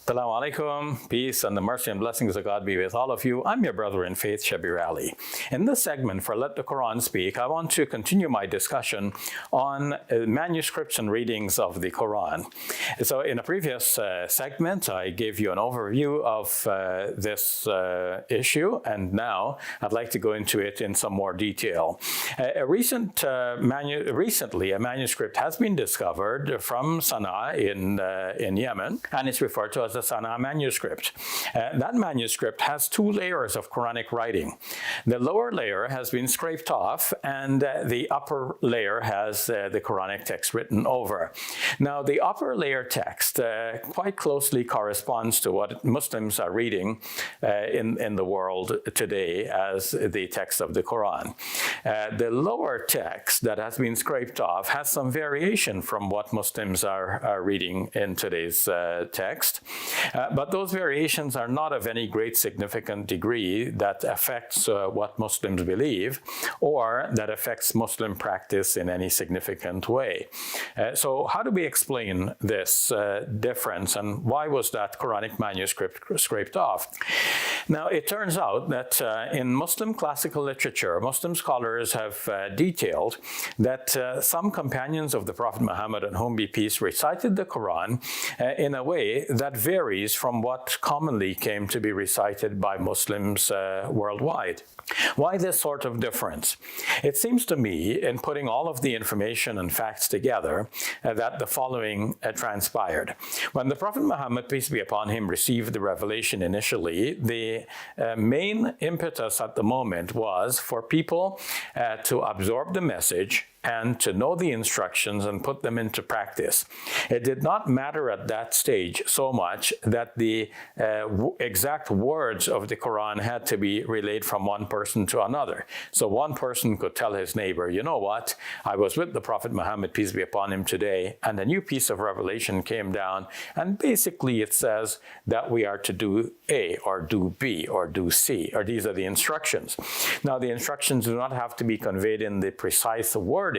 Assalamu alaikum, peace and the mercy and blessings of God be with all of you. I'm your brother in faith, Shabir Ali. In this segment for Let the Quran Speak, I want to continue my discussion on manuscripts and readings of the Quran. So in a previous segment, I gave you an overview of this issue, and now I'd like to go into it in some more detail. Recently, a manuscript has been discovered from Sana'a in Yemen, and it's referred to as the Sana'a manuscript. That manuscript has two layers of Quranic writing. The lower layer has been scraped off, and the upper layer has the Quranic text written over. Now, the upper layer text quite closely corresponds to what Muslims are reading in the world today as the text of the Quran. The lower text that has been scraped off has some variation from what Muslims are reading in today's text. But those variations are not of any great significant degree that affects what Muslims believe or that affects Muslim practice in any significant way. So how do we explain this difference, and why was that Quranic manuscript scraped off? Now, it turns out that in Muslim classical literature, Muslim scholars have detailed that some companions of the Prophet Muhammad, on whom be peace, recited the Quran in a way that varies from what commonly came to be recited by Muslims worldwide. Why this sort of difference? It seems to me, in putting all of the information and facts together, that the following transpired. When the Prophet Muhammad, peace be upon him, received the revelation initially, the main impetus at the moment was for people to absorb the message and to know the instructions and put them into practice. It did not matter at that stage so much that the exact words of the Quran had to be relayed from one person to another. So one person could tell his neighbor, you know what, I was with the Prophet Muhammad, peace be upon him, today, and a new piece of revelation came down, and basically it says that we are to do A, or do B, or do C, or these are the instructions. Now, the instructions do not have to be conveyed in the precise word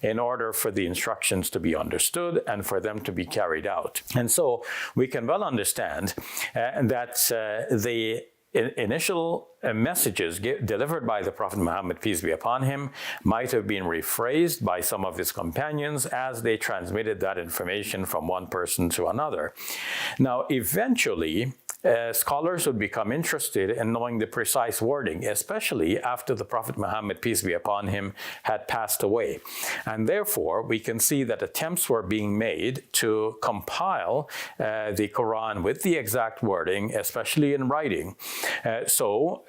in order for the instructions to be understood and for them to be carried out. And so we can well understand that the initial messages delivered by the Prophet Muhammad, peace be upon him, might have been rephrased by some of his companions as they transmitted that information from one person to another. Now, eventually, scholars would become interested in knowing the precise wording, especially after the Prophet Muhammad, peace be upon him, had passed away. And therefore, we can see that attempts were being made to compile the Quran with the exact wording, especially in writing. So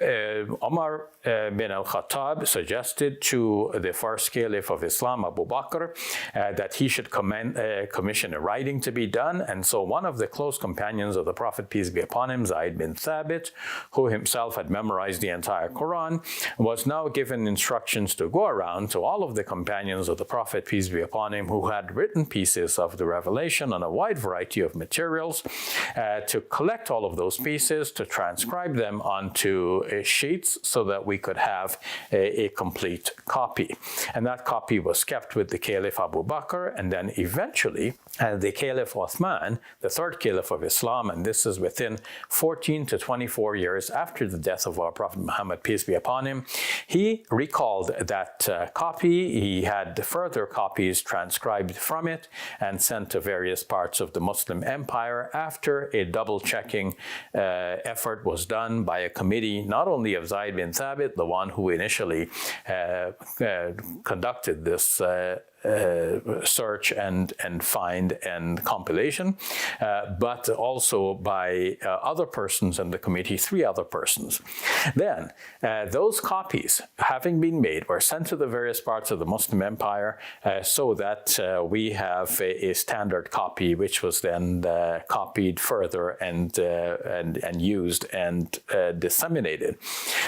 Umar bin al-Khattab suggested to the first caliph of Islam, Abu Bakr, that he should commission a writing to be done. And so one of the close companions of the Prophet, peace be upon him, Zayd bin Thabit, who himself had memorized the entire Quran, was now given instructions to go around to all of the companions of the Prophet, peace be upon him, who had written pieces of the revelation on a wide variety of materials, to collect all of those pieces, to transcribe them onto sheets so that we could have a complete copy. And that copy was kept with the Caliph Abu Bakr, and then eventually the Caliph Uthman, the third Caliph of Islam, and this is within 14 to 24 years after the death of our Prophet Muhammad, peace be upon him, he recalled that copy. He had further copies transcribed from it and sent to various parts of the Muslim empire after a double-checking effort was done by a committee, not only of Zayd bin Thabit, the one who initially conducted this search and find and compilation, but also by other persons in the committee, 3 other persons. Then those copies, having been made, were sent to the various parts of the Muslim empire so that we have a standard copy, which was then copied further and used and disseminated.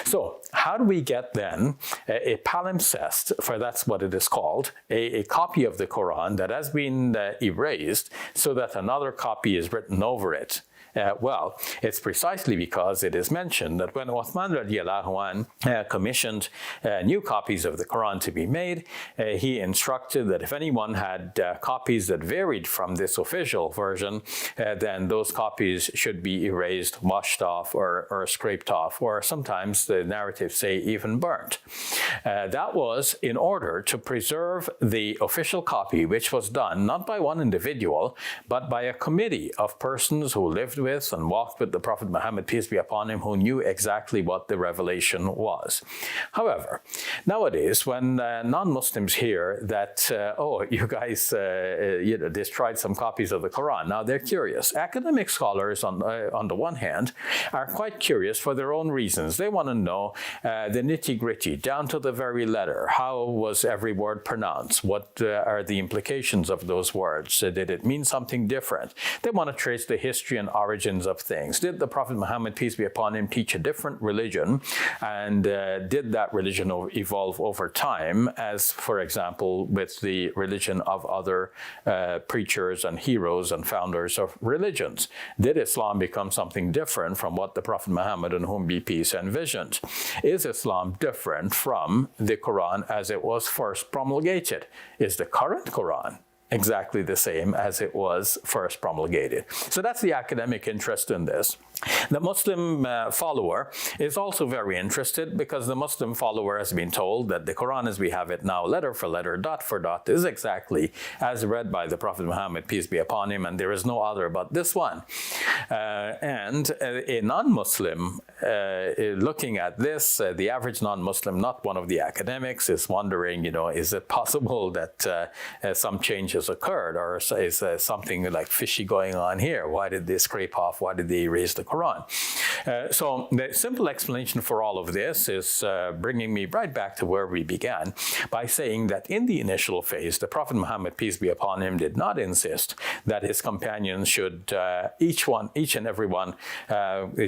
So how do we get then a palimpsest, for that's what it is called, a copy of the Quran that has been erased so that another copy is written over it? Well, it's precisely because it is mentioned that when Uthman radiallahu anh commissioned new copies of the Quran to be made, he instructed that if anyone had copies that varied from this official version, then those copies should be erased, washed off, or scraped off, or sometimes the narratives say even burnt. That was in order to preserve the official copy, which was done not by one individual, but by a committee of persons who lived with and walked with the Prophet Muhammad, peace be upon him, who knew exactly what the revelation was. However, nowadays, when non-Muslims hear that, oh, you guys destroyed some copies of the Quran, now they're curious. Academic scholars, on the one hand, are quite curious for their own reasons. They want to know the nitty-gritty, down to the very letter. How was every word pronounced? What are the implications of those words? Did it mean something different? They want to trace the history and origins of things. Did the Prophet Muhammad, peace be upon him, teach a different religion? And did that religion evolve over time, as, for example, with the religion of other preachers and heroes and founders of religions? Did Islam become something different from what the Prophet Muhammad, on whom be peace, envisioned? Is Islam different from the Quran as it was first promulgated? Is the current Quran exactly the same as it was first promulgated? So that's the academic interest in this. The Muslim follower is also very interested, because the Muslim follower has been told that the Quran as we have it now, letter for letter, dot for dot, is exactly as read by the Prophet Muhammad, peace be upon him, and there is no other but this one. And a non-Muslim looking at this, the average non-Muslim, not one of the academics, is wondering, is it possible that some changes occurred, or is something like fishy going on here? Why did they scrape off? Why did they erase the Quran? So the simple explanation for all of this is bringing me right back to where we began, by saying that in the initial phase, the Prophet Muhammad, peace be upon him, did not insist that his companions should each and every one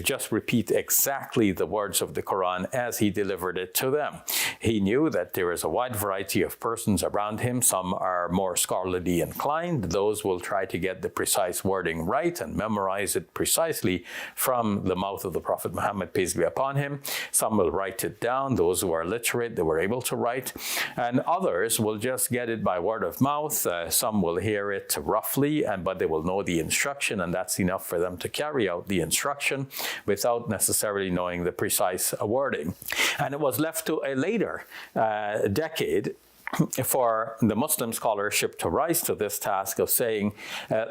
just repeat exactly the words of the Quran as he delivered it to them. He knew that there is a wide variety of persons around him. Some are more scholarly inclined. Those will try to get the precise wording right and memorize it precisely from the mouth of the Prophet Muhammad, peace be upon him. Some will write it down. Those who are literate, they were able to write. And others will just get it by word of mouth. Some will hear it roughly, but they will know the instruction, and that's enough for them to carry out the instruction without necessarily knowing the precise wording. And it was left to a later decade for the Muslim scholarship to rise to this task of saying,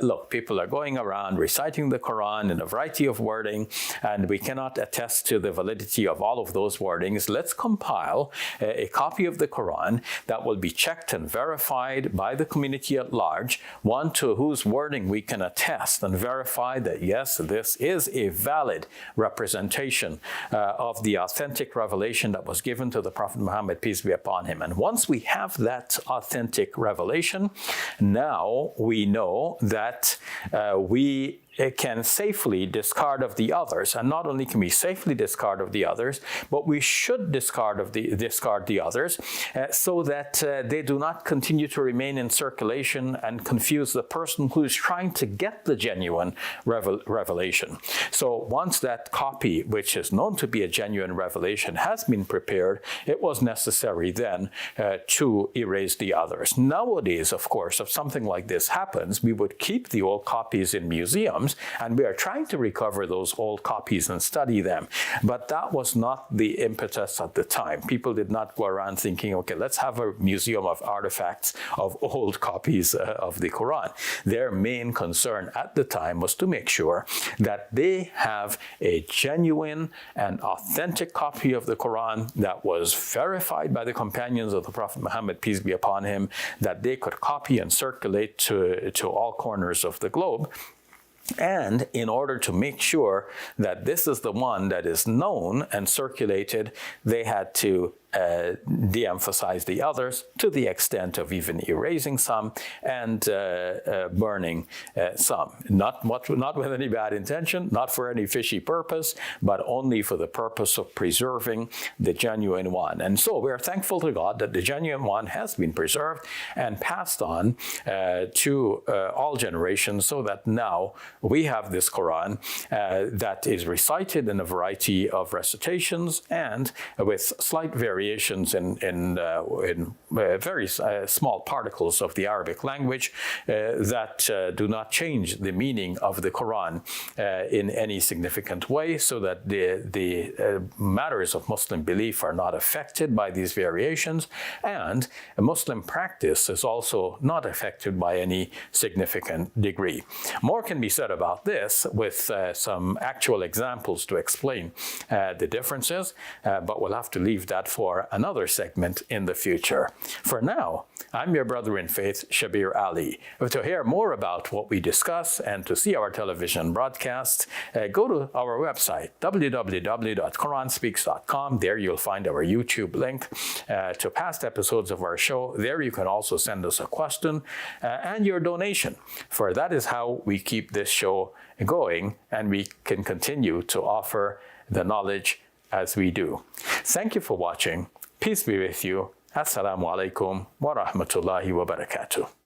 look, people are going around reciting the Quran in a variety of wording, and we cannot attest to the validity of all of those wordings. Let's compile a copy of the Quran that will be checked and verified by the community at large, one to whose wording we can attest and verify that, yes, this is a valid representation of the authentic revelation that was given to the Prophet Muhammad, peace be upon him. And once we have that authentic revelation, now we know that we can safely discard of the others. And not only can we safely discard of the others, but we should discard the others so that they do not continue to remain in circulation and confuse the person who is trying to get the genuine revelation. So once that copy, which is known to be a genuine revelation, has been prepared, it was necessary then to erase the others. Nowadays, of course, if something like this happens, we would keep the old copies in museums, and we are trying to recover those old copies and study them. But that was not the impetus at the time. People did not go around thinking, okay, let's have a museum of artifacts of old copies of the Quran. Their main concern at the time was to make sure that they have a genuine and authentic copy of the Quran that was verified by the companions of the Prophet Muhammad, peace be upon him, that they could copy and circulate to all corners of the globe. And in order to make sure that this is the one that is known and circulated, they had to de-emphasize the others to the extent of even erasing some and burning some. Not with any bad intention, not for any fishy purpose, but only for the purpose of preserving the genuine one. And so we're thankful to God that the genuine one has been preserved and passed on to all generations, so that now we have this Quran that is recited in a variety of recitations and with slight variations in very small particles of the Arabic language that do not change the meaning of the Quran in any significant way, so that the matters of Muslim belief are not affected by these variations, and Muslim practice is also not affected by any significant degree. More can be said about this with some actual examples to explain the differences, but we'll have to leave that for another segment in the future. For now, I'm your brother in faith, Shabir Ali. To hear more about what we discuss and to see our television broadcasts, go to our website, www.quranspeaks.com. There you'll find our YouTube link to past episodes of our show. There you can also send us a question and your donation, for that is how we keep this show going and we can continue to offer the knowledge as we do. Thank you for watching. Peace be with you. Assalamu alaikum wa rahmatullahi wa barakatuh.